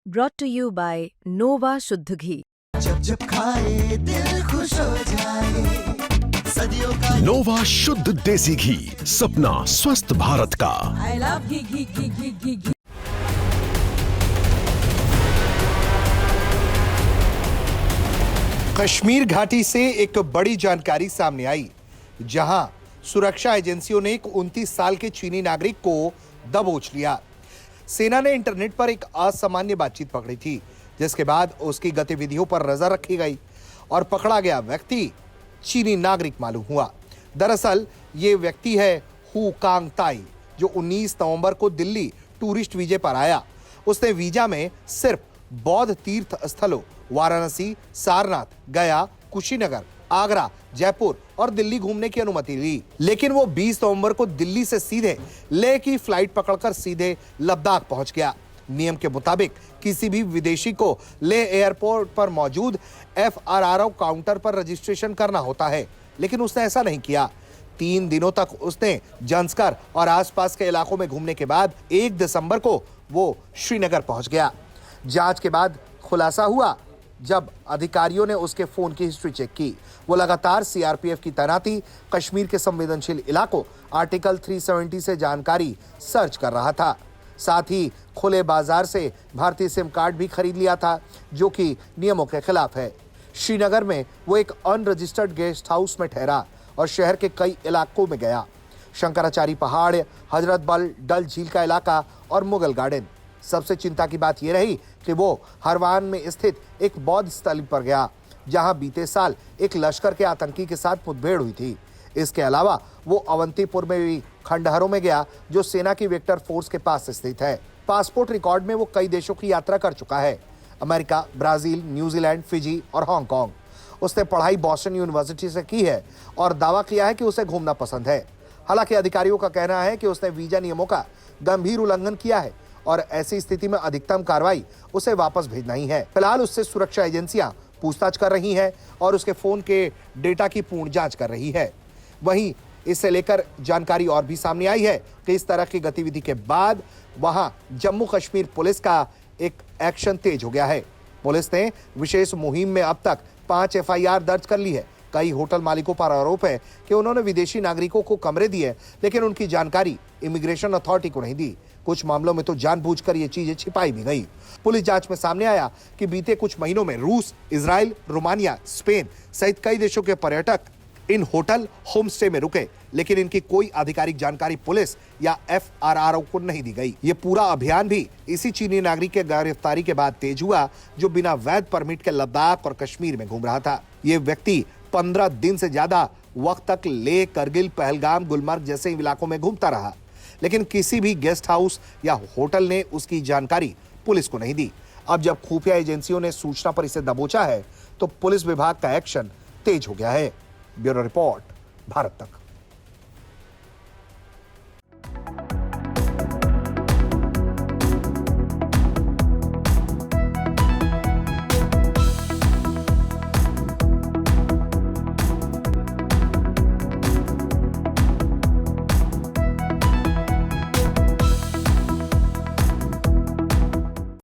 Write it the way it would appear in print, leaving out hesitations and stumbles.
brought to you by Nova शुद्ध घी। जब जब खाए दिल खुश हो जाए, सदियों का नोवा शुद्ध देसी घी, सपना स्वस्थ भारत का। I love घी घी घी घी घी घी। कश्मीर घाटी से एक बड़ी जानकारी सामने आई, जहां सुरक्षा एजेंसियों ने एक 29 साल के चीनी नागरिक को दबोच लिया। सेना ने इंटरनेट पर एक असामान्य बातचीत पकड़ी थी, जिसके बाद उसकी गतिविधियों पर नजर रखी गई और पकड़ा गया व्यक्ति चीनी नागरिक मालूम हुआ। दरअसल ये व्यक्ति है हु कांग ताई, जो 19 नवंबर को दिल्ली टूरिस्ट वीजे पर आया। उसने वीजा में सिर्फ बौद्ध तीर्थ स्थलों वाराणसी, सारनाथ, गया, कुशीनगर, आगरा, जयपुर और दिल्ली घूमने की अनुमति ली, लेकिन वो 20 नवंबर को दिल्ली से सीधे लेह की फ्लाइट पकड़कर सीधे लद्दाख पहुंच गया। नियम के मुताबिक किसी भी विदेशी को लेह एयरपोर्ट पर मौजूद FRRO काउंटर पर रजिस्ट्रेशन करना होता है, लेकिन उसने ऐसा नहीं किया। 3 दिनों तक उसने जंस्कर और आसपास के इलाकों में घूमने के बाद 1 दिसंबर को वो श्रीनगर पहुंच गया। जांच के बाद खुलासा हुआ, जब अधिकारियों ने उसके फोन की हिस्ट्री चेक की, वो लगातार CRPF की तैनाती, कश्मीर के संवेदनशील इलाकों, आर्टिकल 370 से जानकारी सर्च कर रहा था। साथ ही खुले बाजार से भारतीय सिम कार्ड भी खरीद लिया था, जो कि नियमों के खिलाफ है। श्रीनगर में वो एक अनरजिस्टर्ड गेस्ट हाउस में ठहरा और शहर के कई इलाकों में गया। शंकराचार्य पहाड़, हजरत बल, डल झील का इलाका और मुगल गार्डन। सबसे चिंता की बात यह रही कि वो हरवान में स्थित एक बौद्ध स्थल पर गया, जहां बीते साल एक लश्कर के आतंकी के साथ मुठभेड़ हुई थी। इसके अलावा वो अवंतीपुर में भी खंडहरों में गया, जो सेना की वेक्टर फोर्स के पास स्थित है। पासपोर्ट रिकॉर्ड में वो कई देशों की यात्रा कर चुका है, अमेरिका, ब्राजील, न्यूजीलैंड, फिजी और हांगकांग। उसने पढ़ाई बॉस्टन यूनिवर्सिटी से की है और दावा किया है कि उसे घूमना पसंद है। हालांकि अधिकारियों का कहना है कि उसने वीजा नियमों का गंभीर उल्लंघन किया है और ऐसी स्थिति में अधिकतम कार्रवाई उसे वापस भेजना ही है। फिलहाल उससे सुरक्षा एजेंसियां पूछताछ कर रही हैं और उसके फोन के डेटा की पूर्ण जांच कर रही है। वहीं इससे लेकर जानकारी और भी सामने आई है कि इस तरह की गतिविधि के बाद वहां जम्मू कश्मीर पुलिस का एक एक्शन तेज हो गया है। पुलिस ने विशेष मुहिम में अब तक 5 FIR दर्ज कर ली है। कई होटल मालिकों पर आरोप है कि उन्होंने विदेशी नागरिकों को कमरे दिए, लेकिन उनकी जानकारी इमिग्रेशन अथॉरिटी को नहीं दी। कुछ मामलों में तो जानबूझकर ये चीजें छिपाई भी गई। पुलिस जांच में सामने आया कि बीते कुछ महीनों में रूस, इजराइल, रोमानिया, स्पेन सहित कई देशों के पर्यटक इन होटल होम स्टे में रुके, लेकिन इनकी कोई आधिकारिक जानकारी पुलिस या FRRO को नहीं दी गई। ये पूरा अभियान भी इसी चीनी नागरिक के गिरफ्तारी के बाद तेज हुआ, जो बिना वैध परमिट के लद्दाख और कश्मीर में घूम रहा था। ये व्यक्ति 15 दिन से ज्यादा वक्त तक लेह, करगिल, पहलगाम, गुलमर्ग जैसे इलाकों में घूमता रहा, लेकिन किसी भी गेस्ट हाउस या होटल ने उसकी जानकारी पुलिस को नहीं दी। अब जब खुफिया एजेंसियों ने सूचना पर इसे दबोचा है, तो पुलिस विभाग का एक्शन तेज हो गया है। ब्यूरो रिपोर्ट, भारत तक।